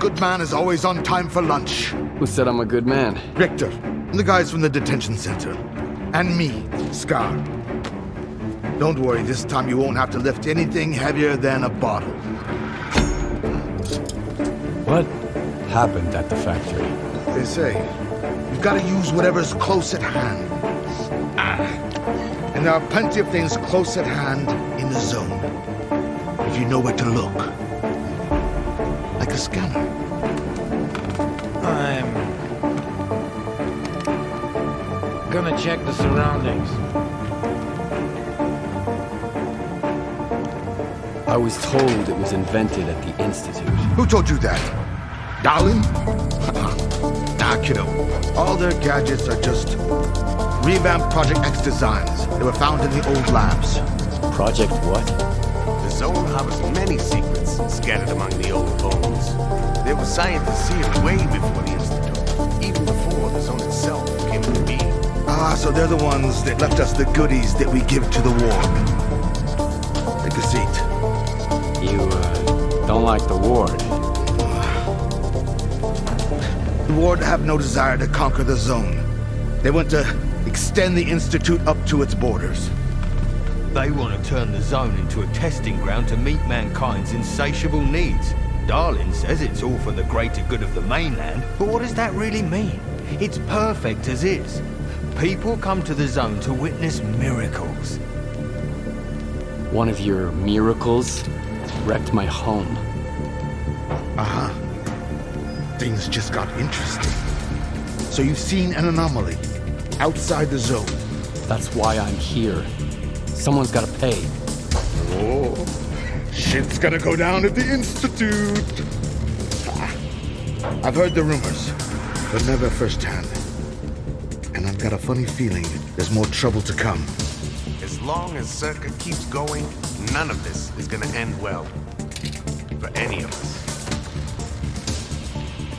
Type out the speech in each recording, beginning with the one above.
good man is always on time for lunch. Who said I'm a good man? Richter, and the guys from the detention center. And me, Scar. Don't worry, this time you won't have to lift anything heavier than a bottle. What happened at the factory? They say, you've got to use whatever's close at hand. And there are plenty of things close at hand in the zone. If you know where to look. Like a scanner. I'm gonna check the surroundings. I was told it was invented at the Institute. Who told you that? Darling? Nah, kiddo. All their gadgets are just revamped Project X designs. They were found in the old labs. Project what? The zone harbors many secrets scattered among the old bones. There were scientists here way before the Institute, even before the zone itself came into being. Ah, so they're the ones that left us the goodies that we give to the ward. Take a seat. You, don't like the ward? The ward have no desire to conquer the zone. They want to extend the Institute up to its borders. They want to turn the zone into a testing ground to meet mankind's insatiable needs. Darlin says it's all for the greater good of the mainland, but what does that really mean? It's perfect as is. People come to the zone to witness miracles. One of your miracles wrecked my home. Uh-huh. Things just got interesting. So you've seen an anomaly outside the zone. That's why I'm here. Someone's gotta pay. Oh, shit's gonna go down at the Institute. I've heard the rumors, but never firsthand. And I've got a funny feeling there's more trouble to come. As long as Circa keeps going, none of this is gonna end well. For any of us.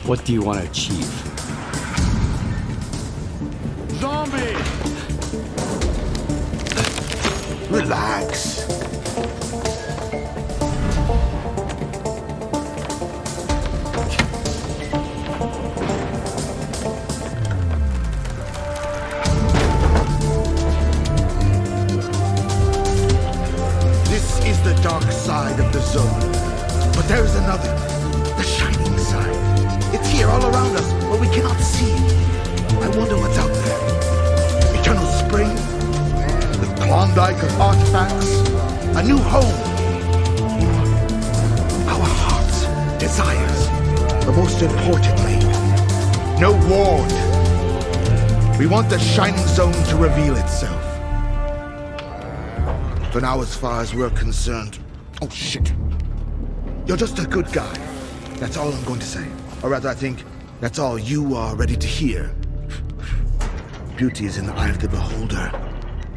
What do you want to achieve? Zombie! Relax. This is the dark side of the zone. But there is another, the shining side. It's here all around us, but we cannot see it. I wonder what's out there. Eternal spring, the Klondike of artifacts, a new home. Our hearts, desires, but most importantly, no ward. We want the shining zone to reveal itself. For now, as far as we're concerned, oh shit. You're just a good guy. That's all I'm going to say. Or rather, I think that's all you are ready to hear. Beauty is in the eye of the beholder.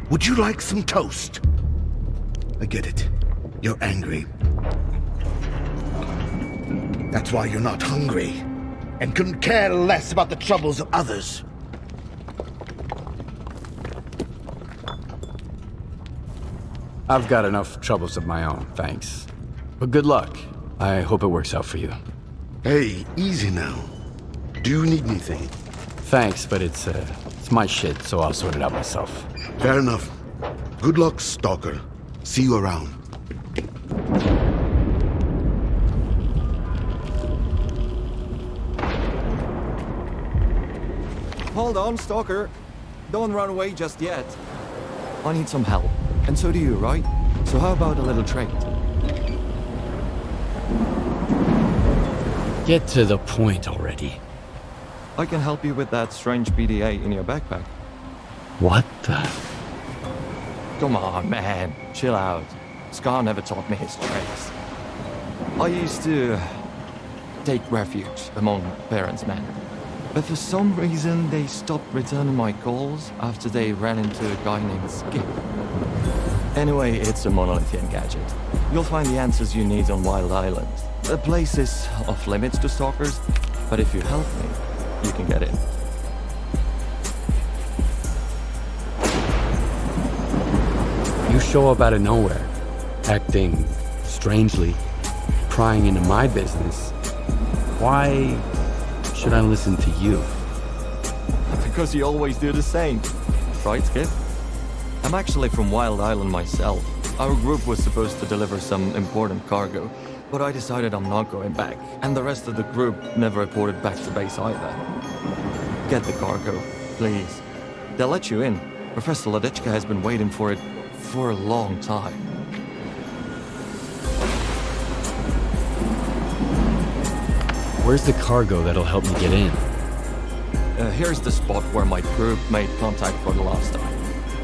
Would you like some toast? I get it. You're angry. That's why you're not hungry. And couldn't care less about the troubles of others. I've got enough troubles of my own, thanks. But good luck. I hope it works out for you. Hey, easy now. Do you need anything? Thanks, but it's my shit, so I'll sort it out myself. Fair enough. Good luck, Stalker. See you around. Hold on, Stalker. Don't run away just yet. I need some help. And so do you, right? So how about a little trade? Get to the point already. I can help you with that strange PDA in your backpack. What the? Come on, man. Chill out. Scar never taught me his tricks. I used to take refuge among parents' men. But for some reason, they stopped returning my calls after they ran into a guy named Skip. Anyway, it's a monolithian gadget. You'll find the answers you need on Wild Island. The place is off limits to stalkers, but if you help me, you can get in. You show up out of nowhere, acting strangely, prying into my business. Why should I listen to you? Because you always do the same. Right, Skip? I'm actually from Wild Island myself. Our group was supposed to deliver some important cargo, but I decided I'm not going back, and the rest of the group never reported back to base either. Get the cargo, please. They'll let you in. Professor Ladechka has been waiting for it for a long time. Where's the cargo that'll help me get in? Here's the spot where my group made contact for the last time.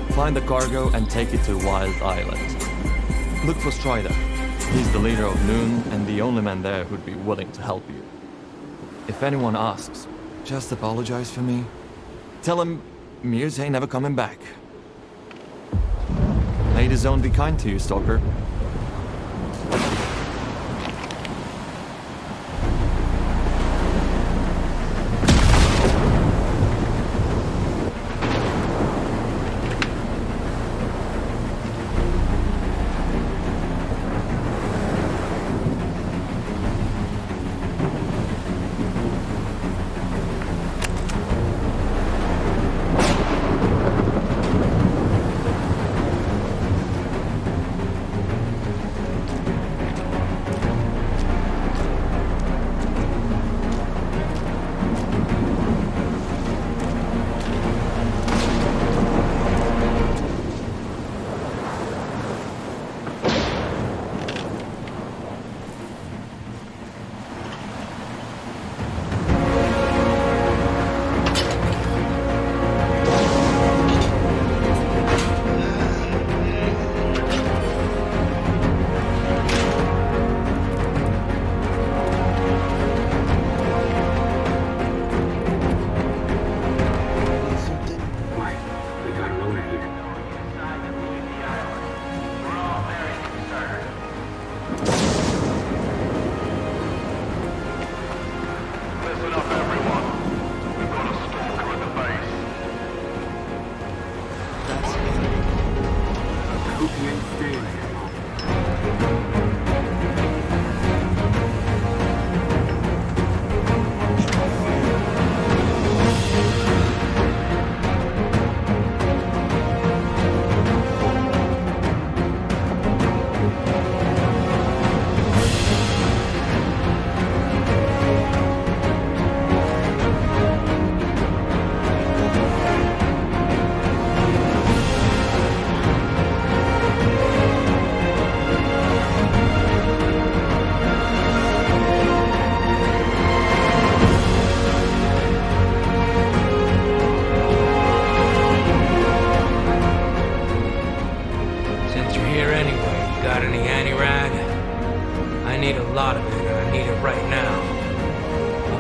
Find the cargo and take it to Wild Island. Look for Strider. He's the leader of Noon and the only man there who'd be willing to help you. If anyone asks, just apologize for me. Tell him Muse ain't never coming back. May the zone be kind to you, Stalker.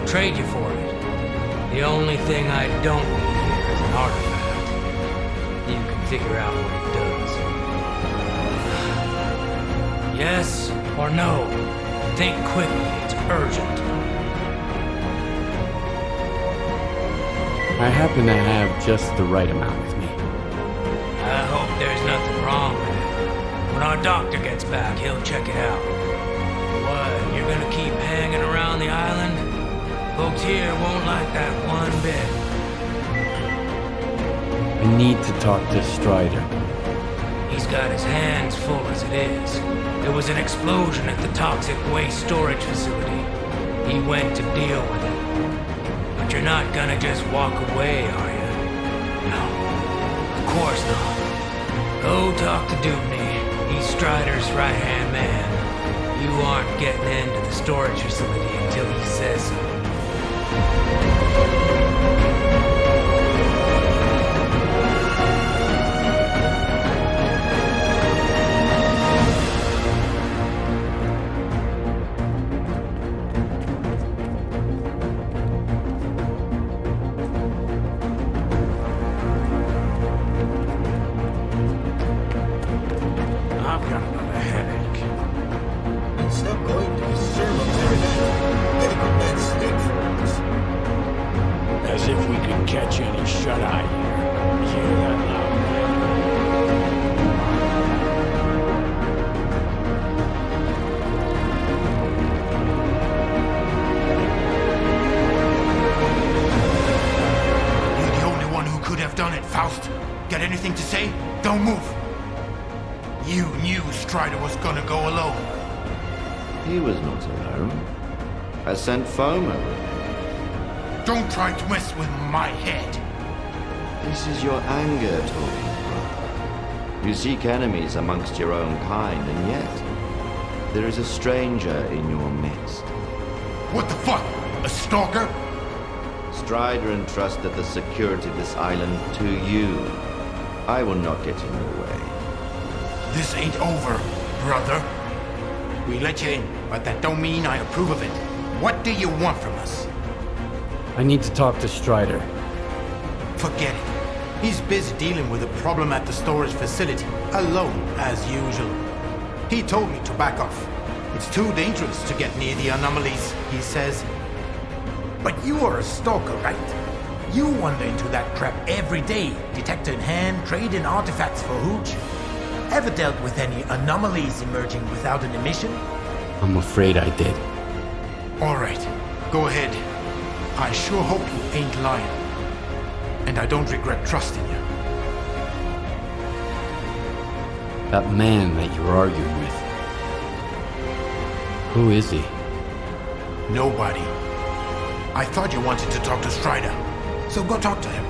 Trade you for it. The only thing I don't need here is an artifact. You can figure out what it does. Yes or no? Think quickly, it's urgent. I happen to have just the right amount with me. I hope there's nothing wrong with it. When our doctor gets back, he'll check it out. What, you're gonna keep hanging around the island? Folks here won't like that one bit. I need to talk to Strider. He's got his hands full as it is. There was an explosion at the toxic waste storage facility. He went to deal with it. But you're not gonna just walk away, are you? No, of course not. Go talk to Dubney. He's Strider's right-hand man. You aren't getting into the storage facility until he says so. I've got another headache. It's not going to be served very medical med stick for us. As if He was not alone. I sent foemen. Don't try to mess with my head. This is your anger talking, brother. You seek enemies amongst your own kind, and yet there is a stranger in your midst. What the fuck? A stalker? Strider entrusted the security of this island to you. I will not get in your way. This ain't over, brother. We let you in, but that don't mean I approve of it. What do you want from us? I need to talk to Strider. Forget it. He's busy dealing with a problem at the storage facility, alone, as usual. He told me to back off. It's too dangerous to get near the anomalies, he says. But you are a stalker, right? You wander into that crap every day, detector in hand, trading artifacts for hooch. Ever dealt with any anomalies emerging without an emission? I'm afraid I did. All right, go ahead. I sure hope you ain't lying. And I don't regret trusting you. That man that you were arguing with. Who is he? Nobody. I thought you wanted to talk to Strider, so go talk to him.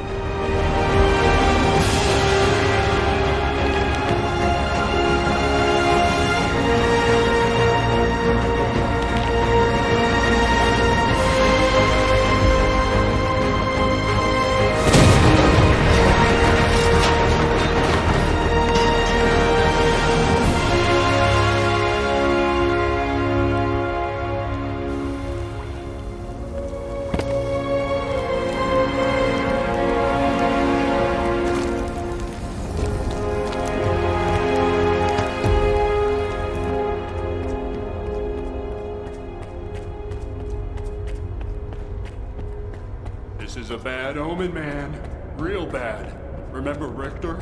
This is a bad omen, man. Real bad. Remember Richter?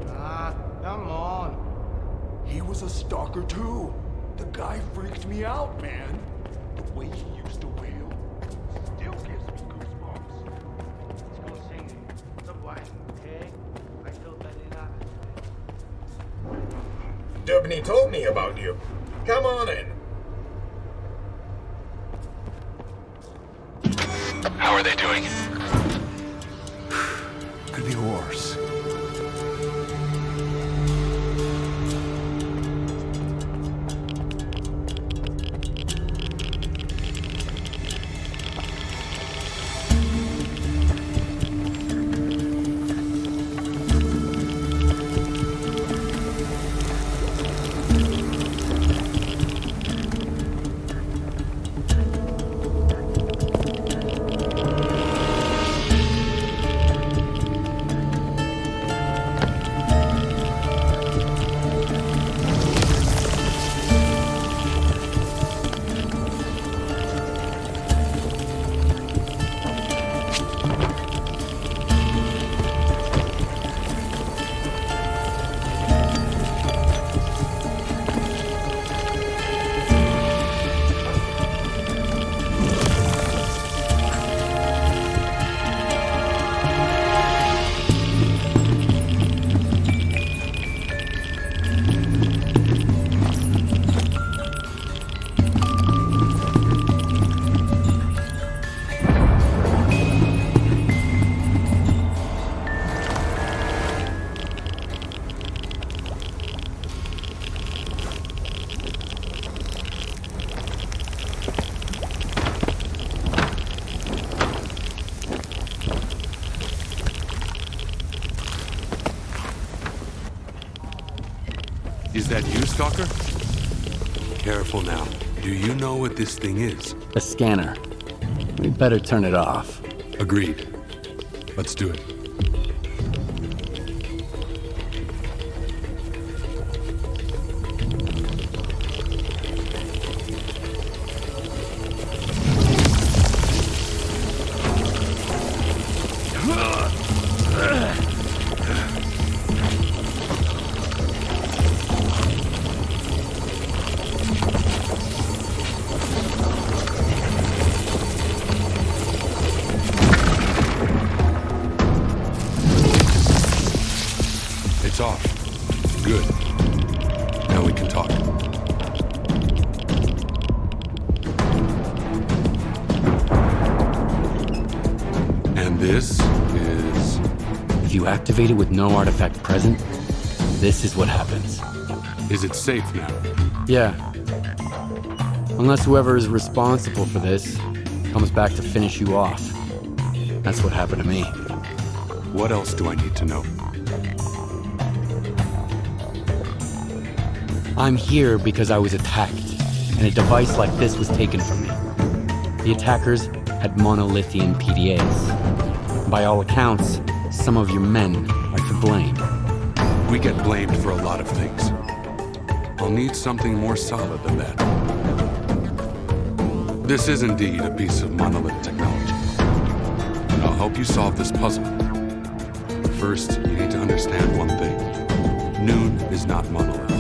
Ah, come on. He was a stalker too. The guy freaked me out, man. The way he used to wail still gives me goosebumps. Let's go singing. The blind, okay? I feel that it happened. Dubney told me about you. Come on in. How are they doing? Could be worse. Is that you, Stalker? Careful now. Do you know what this thing is? A scanner. We better turn it off. Agreed. Let's do it. It's off. Good. Now we can talk. This is... If you activate it with no artifact present, this is what happens. Is it safe now? Yeah. Unless whoever is responsible for this comes back to finish you off. That's what happened to me. What else do I need to know? I'm here because I was attacked, and a device like this was taken from me. The attackers had monolithian PDAs. By all accounts, some of your men are to blame. We get blamed for a lot of things. I'll need something more solid than that. This is indeed a piece of monolith technology. And I'll help you solve this puzzle. But first, you need to understand one thing. Noon is not monolith.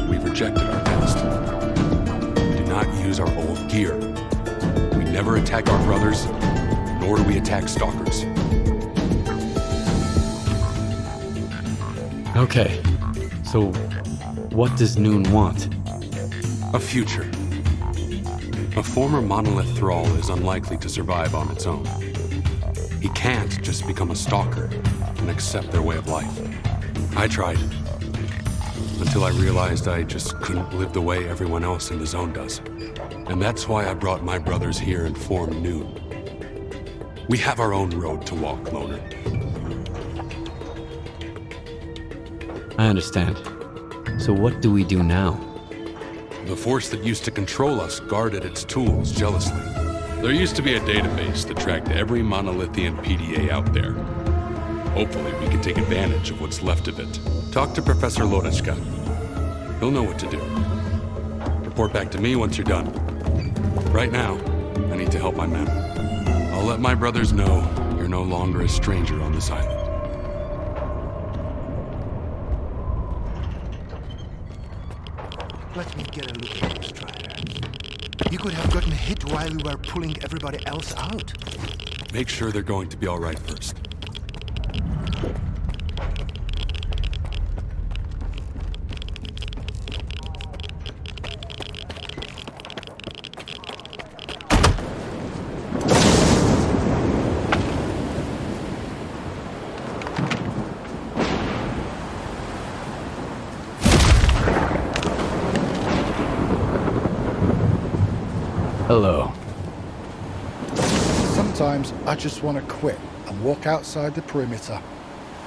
We've rejected our past. We do not use our old gear. We never attack our brothers, nor do we attack stalkers. Okay, so what does Noon want? A future. A former monolith thrall is unlikely to survive on its own. He can't just become a stalker and accept their way of life. I tried. Until I realized I just couldn't live the way everyone else in the zone does. And that's why I brought my brothers here and formed Noon. We have our own road to walk, Loner. I understand. So what do we do now? The force that used to control us guarded its tools jealously. There used to be a database that tracked every monolithian PDA out there. Hopefully we can take advantage of what's left of it. Talk to Professor Lodeshka. He'll know what to do. Report back to me once you're done. Right now, I need to help my men. I'll let my brothers know you're no longer a stranger on this island. Let me get a look at you, Strider. You could have gotten hit while you were pulling everybody else out. Make sure they're going to be all right first. Hello. Sometimes I just want to quit and walk outside the perimeter.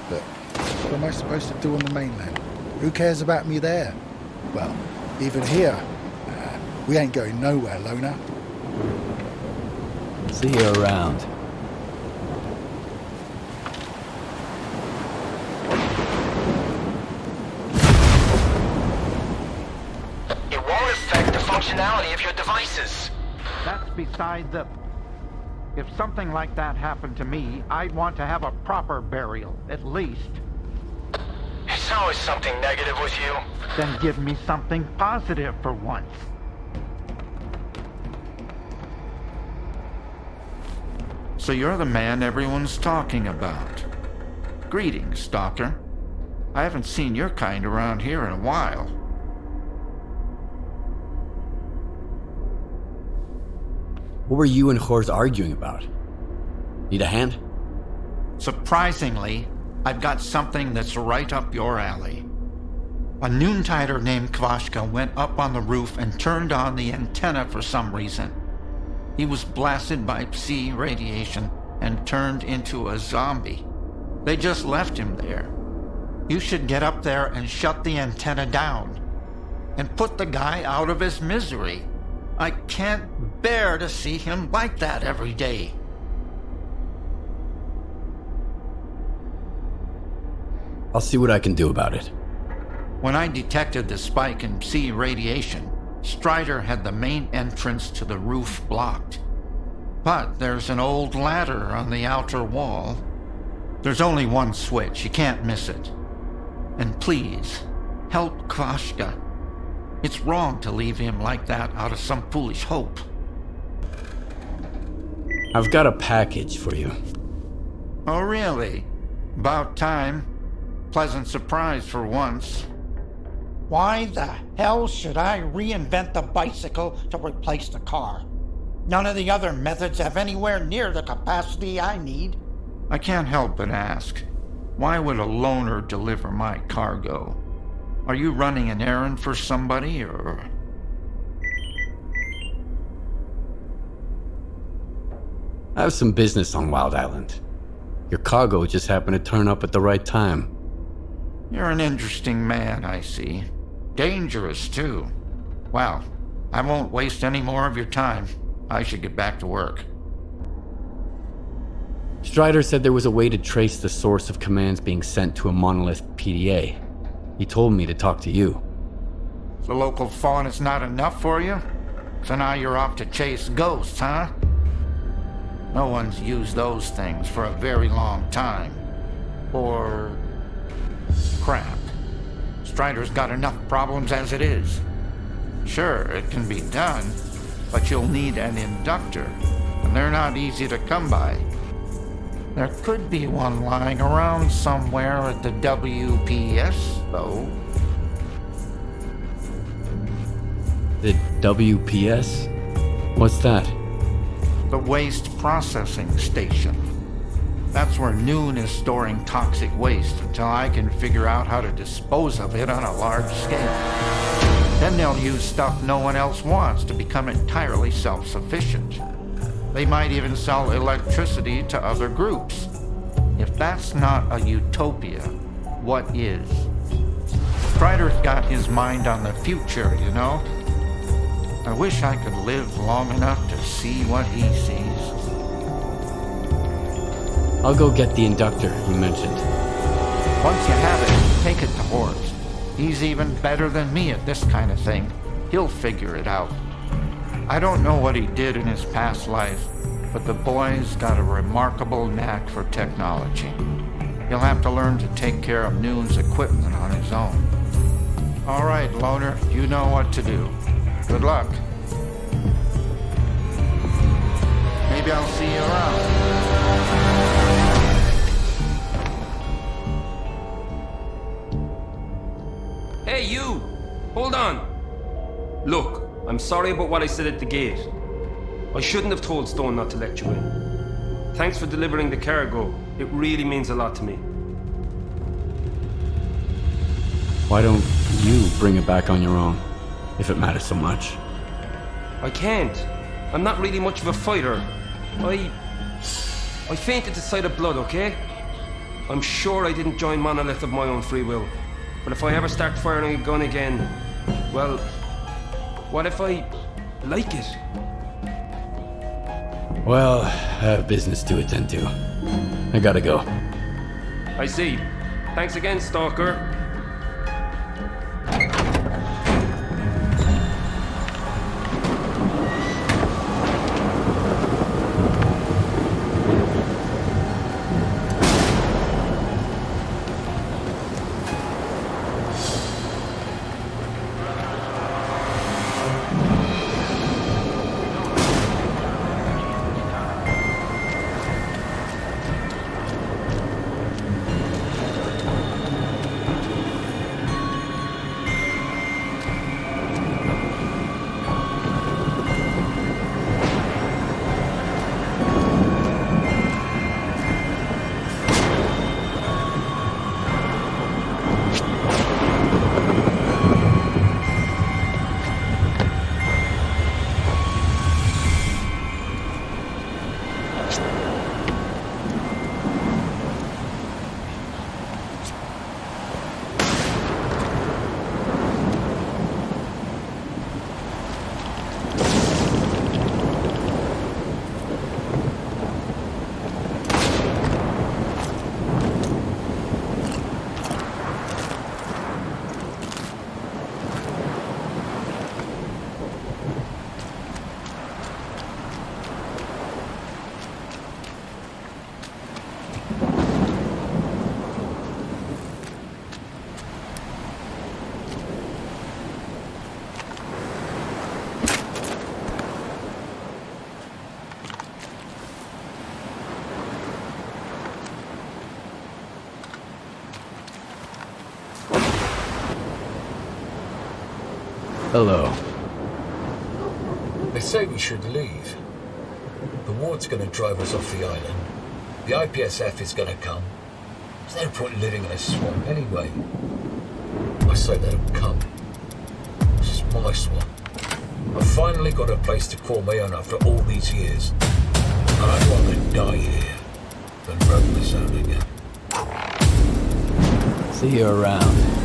But what am I supposed to do on the mainland? Who cares about me there? Well, even here, we ain't going nowhere, Loner. See you around. It won't affect the functionality of your devices. That's beside the... If something like that happened to me, I'd want to have a proper burial, at least. It's always something negative with you. Then give me something positive for once. So you're the man everyone's talking about. Greetings, Stalker. I haven't seen your kind around here in a while. What were you and Hor's arguing about? Need a hand? Surprisingly, I've got something that's right up your alley. A noontider named Kvashka went up on the roof and turned on the antenna for some reason. He was blasted by psi radiation and turned into a zombie. They just left him there. You should get up there and shut the antenna down and put the guy out of his misery. I can't bear to see him like that every day. I'll see what I can do about it. When I detected the spike in psi radiation, Strider had the main entrance to the roof blocked. But there's an old ladder on the outer wall. There's only one switch, you can't miss it. And please, help Kvashka. It's wrong to leave him like that out of some foolish hope. I've got a package for you. Oh, really? About time. Pleasant surprise for once. Why the hell should I reinvent the bicycle to replace the car? None of the other methods have anywhere near the capacity I need. I can't help but ask, why would a loner deliver my cargo? Are you running an errand for somebody, or...? I have some business on Wild Island. Your cargo just happened to turn up at the right time. You're an interesting man, I see. Dangerous, too. Well, I won't waste any more of your time. I should get back to work. Strider said there was a way to trace the source of commands being sent to a monolith PDA. He told me to talk to you. The local fawn is not enough for you? So now you're off to chase ghosts, huh? No one's used those things for a very long time. Or... crap. Strider's got enough problems as it is. Sure, it can be done, but you'll need an inductor, and they're not easy to come by. There could be one lying around somewhere at the WPS, though. The WPS? What's that? The Waste Processing Station. That's where Noon is storing toxic waste until I can figure out how to dispose of it on a large scale. Then they'll use stuff no one else wants to become entirely self-sufficient. They might even sell electricity to other groups. If that's not a utopia, what is? Strider's got his mind on the future, you know? I wish I could live long enough to see what he sees. I'll go get the inductor you mentioned. Once you have it, take it to Horace. He's even better than me at this kind of thing. He'll figure it out. I don't know what he did in his past life, but the boy's got a remarkable knack for technology. He'll have to learn to take care of Noon's equipment on his own. All right, Loner, you know what to do. Good luck. Maybe I'll see you around. Hey, you! Hold on! Look, I'm sorry about what I said at the gate. I shouldn't have told Stone not to let you in. Thanks for delivering the cargo. It really means a lot to me. Why don't you bring it back on your own, if it matters so much? I can't. I'm not really much of a fighter. I fainted at the sight of blood, okay? I'm sure I didn't join Monolith of my own free will. But if I ever start firing a gun again, well, what if I like it? Well, I have business to attend to. I gotta go. I see. Thanks again, Stalker. Hello. They say we should leave. The ward's gonna drive us off the island. The IPSF is gonna come. There's no point living in a swamp anyway. I say let them come. This is my swamp. I've finally got a place to call my own after all these years. And I'd rather die here than roam the zone again. See you around.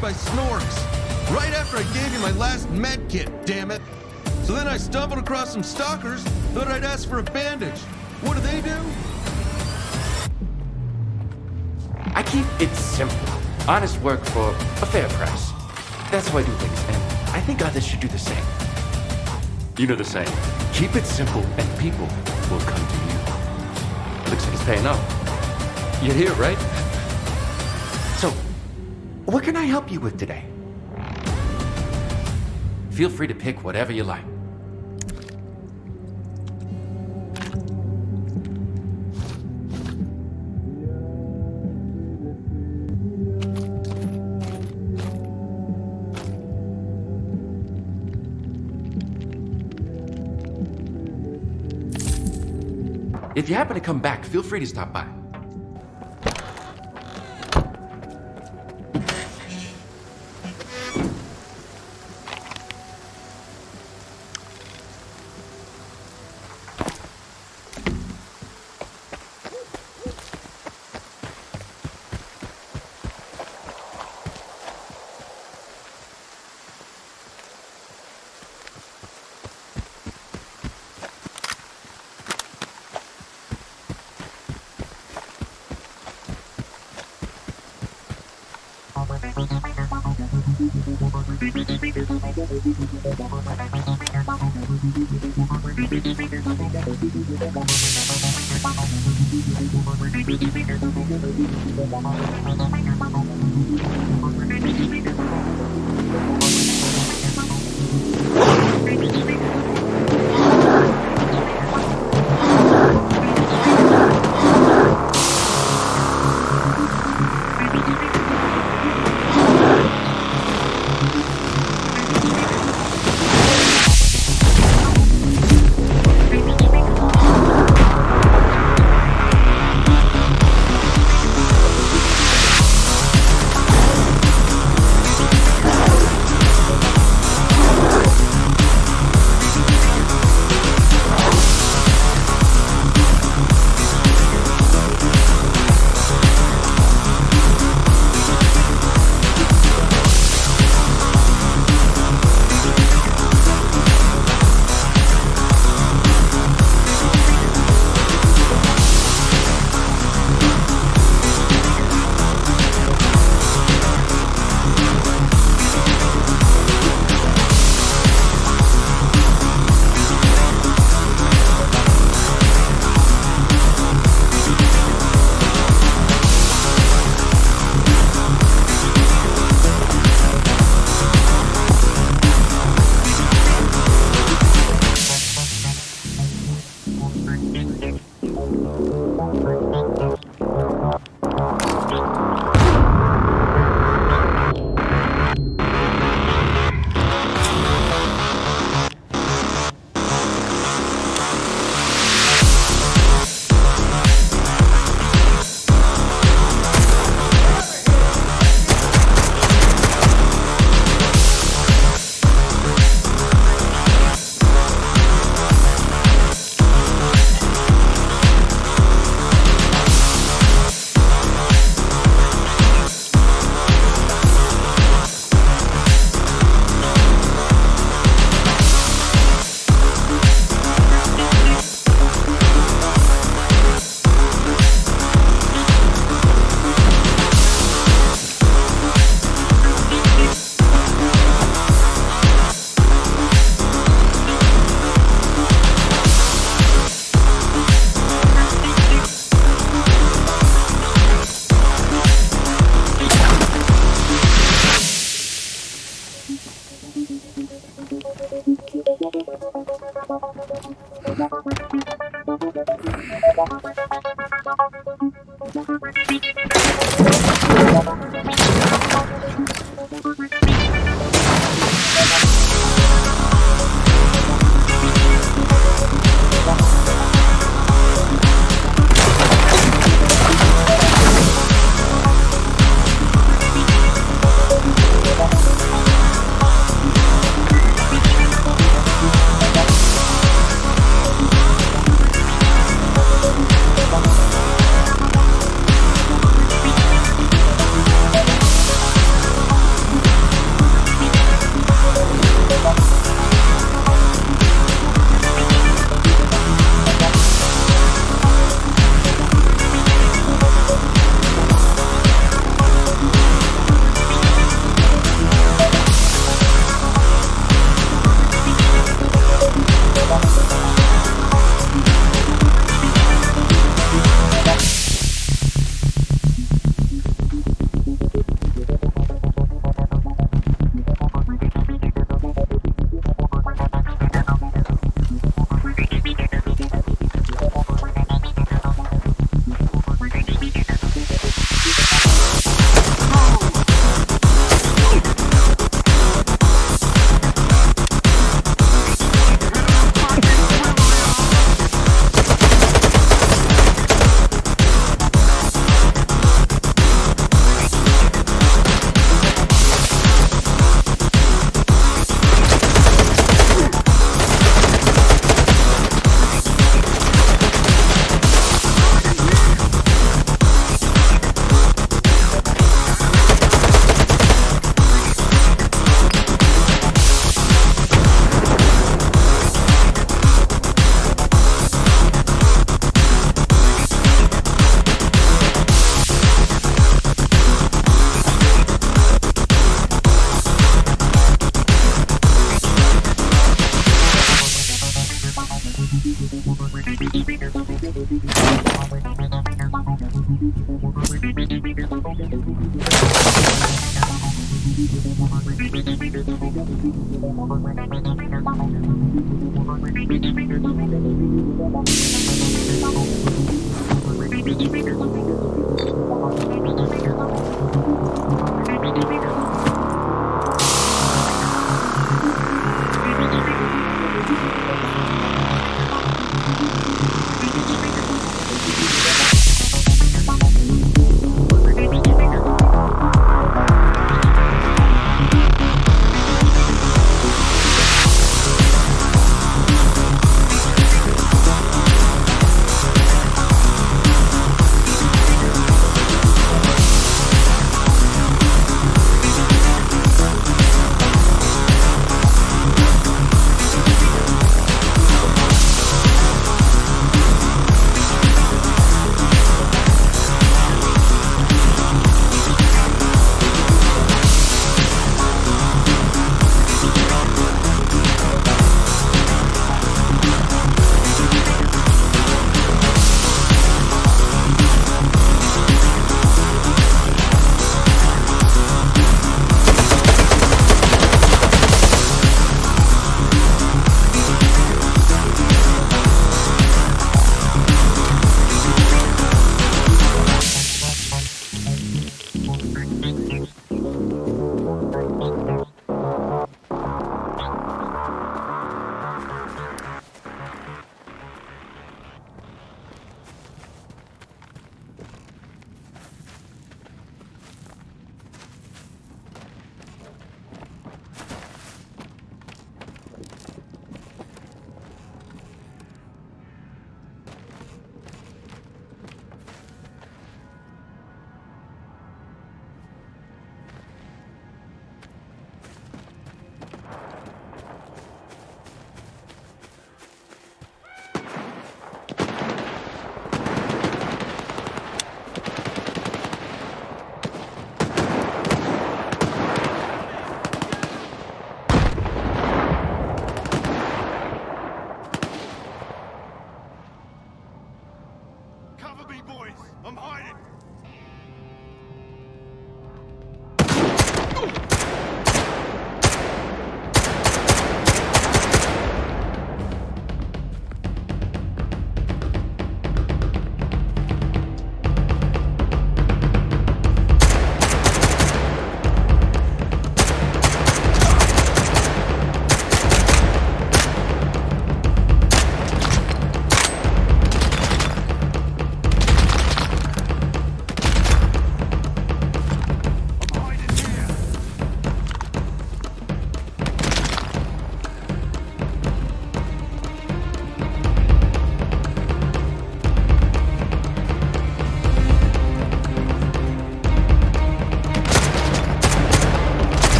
By snorks, right after I gave you my last med kit, damn it. So then I stumbled across some stalkers, thought I'd ask for a bandage. What do they do? I keep it simple. Honest work for a fair price. That's how I do things, and I think others should do the same. You know the saying, keep it simple and people will come to you. Looks like it's paying off. You're here, right? So, what can I help you with today? Feel free to pick whatever you like. If you happen to come back, feel free to stop by.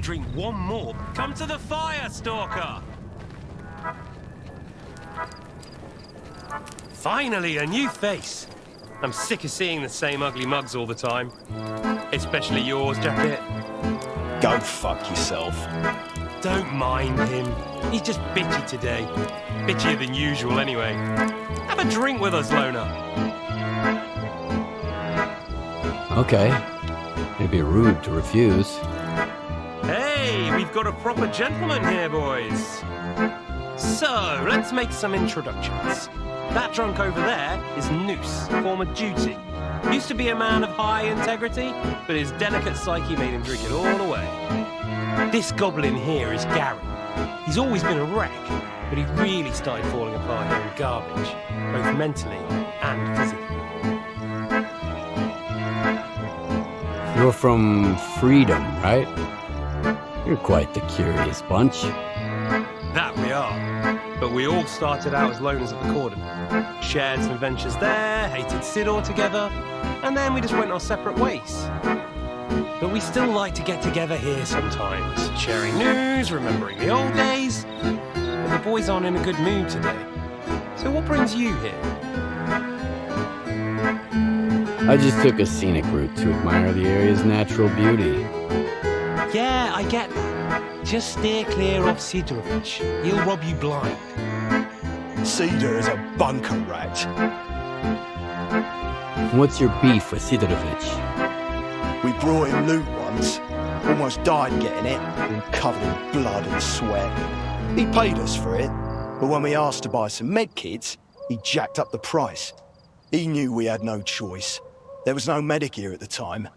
drink one more, come to the fire, Stalker! Finally, a new face. I'm sick of seeing the same ugly mugs all the time. Especially yours, Jacket. Go fuck yourself. Don't mind him. He's just bitchy today. Bitchier than usual, anyway. Have a drink with us, Loner. Okay. It'd be rude to refuse. Hey, we've got a proper gentleman here, boys. So, let's make some introductions. That drunk over there is Noose, former duty. Used to be a man of high integrity, but his delicate psyche made him drink it all away. This goblin here is Gary. He's always been a wreck, but he really started falling apart here in garbage, both mentally and physically. You're from Freedom, right? You're quite the curious bunch. That we are. But we all started out as loners at the Cordon. Shared some adventures there, hated Sidor together, and then we just went our separate ways. But we still like to get together here sometimes, sharing news, remembering the old days. But the boys aren't in a good mood today. So what brings you here? I just took a scenic route to admire the area's natural beauty. Yeah, I get that. Just steer clear of Sidorovich. He'll rob you blind. Cedar is a bunker rat. What's your beef with Sidorovich? We brought him loot once. Almost died getting it, all covered in blood and sweat. He paid us for it, but when we asked to buy some med kits, he jacked up the price. He knew we had no choice. There was no medic here at the time.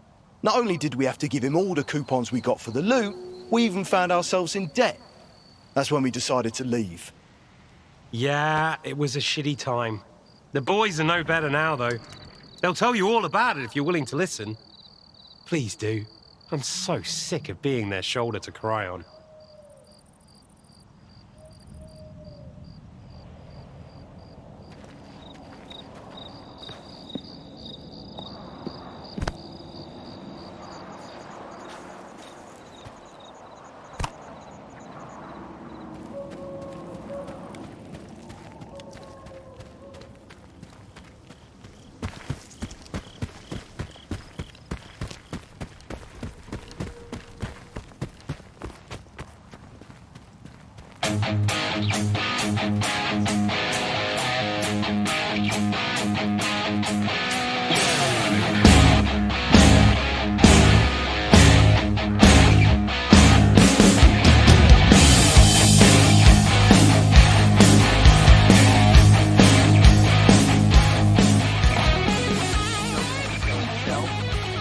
Not only did we have to give him all the coupons we got for the loot, we even found ourselves in debt. That's when we decided to leave. Yeah, it was a shitty time. The boys are no better now, though. They'll tell you all about it if you're willing to listen. Please do. I'm so sick of being their shoulder to cry on.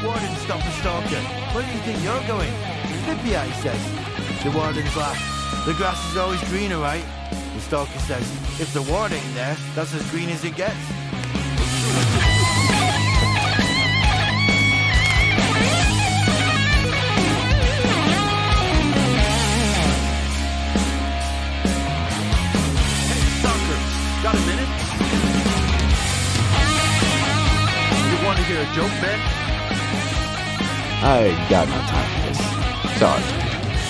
Warden, stop the Stalker. Where do you think you're going? The PI says. The Warden's like, the grass is always greener, right? The Stalker says, if the Warden ain't there, that's as green as it gets. Hey, Stalker, got a minute? You want to hear a joke, man? I got no time for this. Sorry.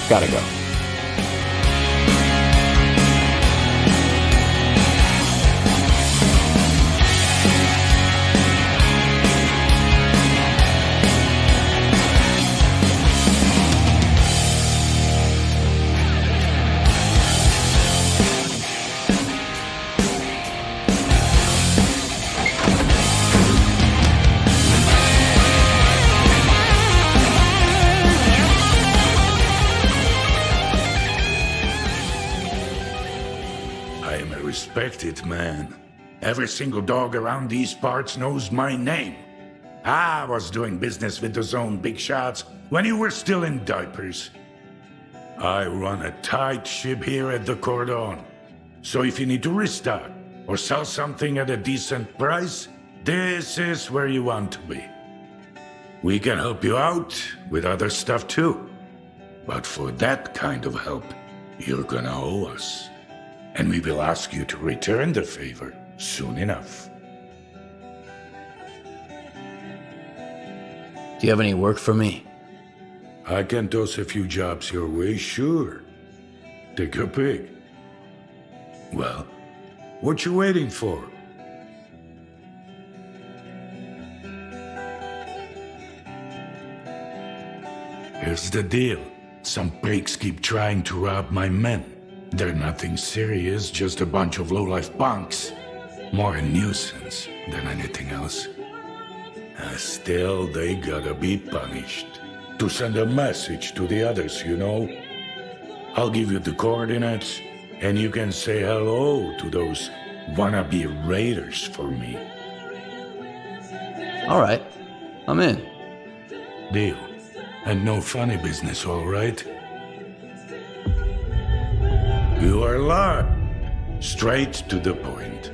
Gotta go. Respected man. Every single dog around these parts knows my name. I was doing business with the Zone big shots when you were still in diapers. I run a tight ship here at the Cordon. So if you need to restock or sell something at a decent price, this is where you want to be. We can help you out with other stuff too. But for that kind of help, you're gonna owe us. And we will ask you to return the favor soon enough. Do you have any work for me? I can toss a few jobs your way, sure. Take your pick. Well, what you waiting for? Here's the deal. Some pricks keep trying to rob my men. They're nothing serious, just a bunch of low-life punks. More a nuisance than anything else. Still, they gotta be punished. To send a message to the others, you know? I'll give you the coordinates, and you can say hello to those wannabe raiders for me. Alright, I'm in. Deal. And no funny business, all right? You are live. Straight to the point.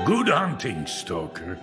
Good hunting, Stalker.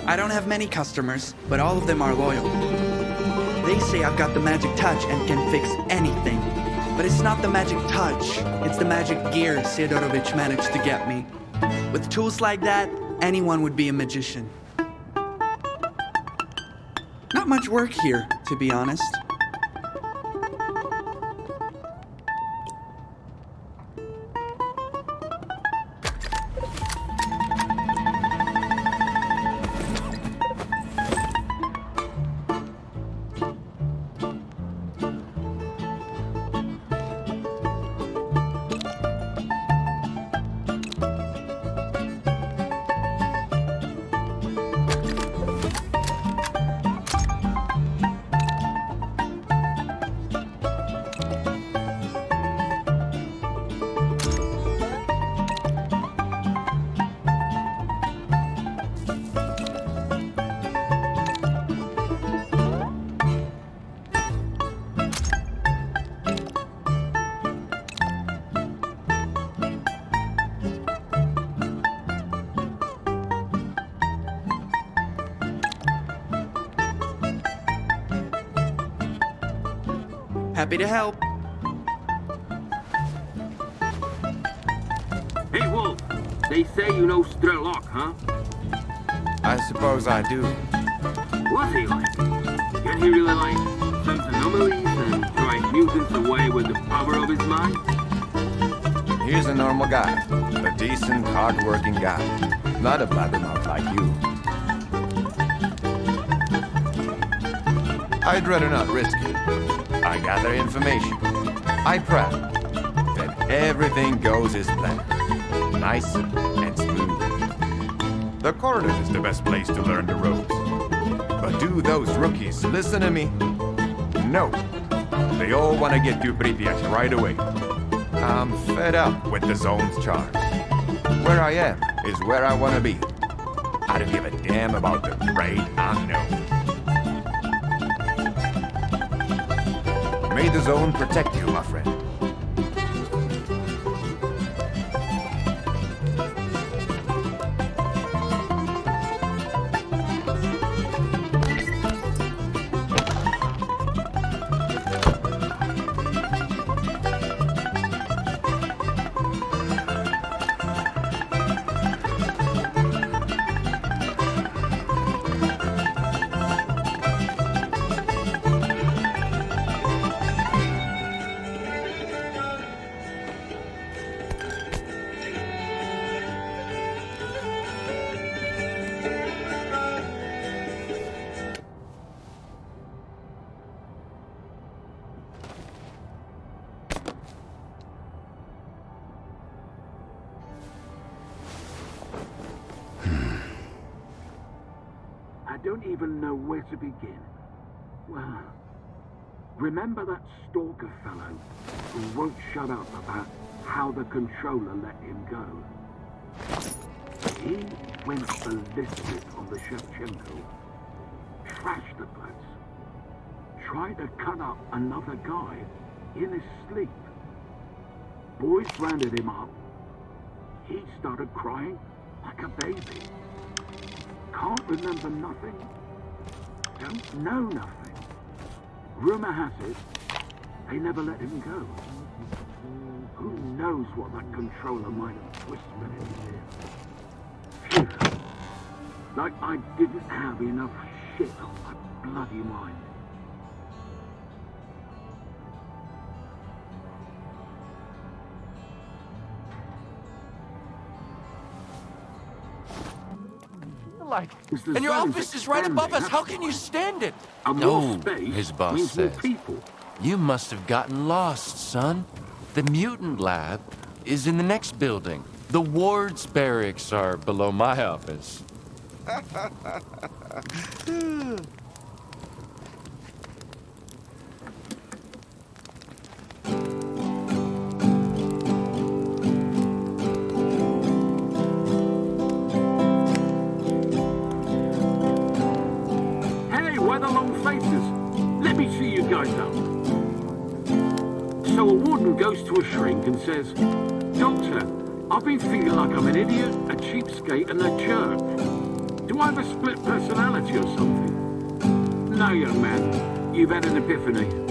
I don't have many customers, but all of them are loyal. They say I've got the magic touch and can fix anything. But it's not the magic touch, it's the magic gear Sidorovich managed to get me. With tools like that, anyone would be a magician. Not much work here, to be honest. Happy to help. Hey, Wolf. They say you know Strelok, huh? I suppose I do. What's he like? Can he really, like, sense anomalies and drive mutants away with the power of his mind? He's a normal guy. A decent, hard-working guy. Not a blabbermouth like you. I'd rather not risk it. I gather information. I pray that everything goes as planned. Nice and smooth. The corridors is the best place to learn the ropes. But do those rookies listen to me? No. They all want to get to Pripyat right away. I'm fed up with the zone's charge. Where I am is where I want to be. I don't give a damn about the great unknown. May the zone protect you, my friend. don't even know where to begin. Well, remember that Stalker fellow who won't shut up about how the controller let him go? He went ballistic on the Shevchenko, trashed the place, tried to cut up another guy in his sleep. Boys rounded him up. He started crying like a baby. Can't remember nothing. Don't know nothing. Rumor has it, they never let him go. Who knows what that controller might have whispered in his ear. Phew. Like I didn't have enough shit on my bloody mind. Like, and your office is right above us. How can you stand it? No, his boss says. You must have gotten lost, son. The mutant lab is in the next building. The ward's barracks are below my office. Let me see you guys up. So a warden goes to a shrink and says, Doctor, I've been feeling like I'm an idiot, a cheapskate, and a jerk. Do I have a split personality or something? No, young man. You've had an epiphany.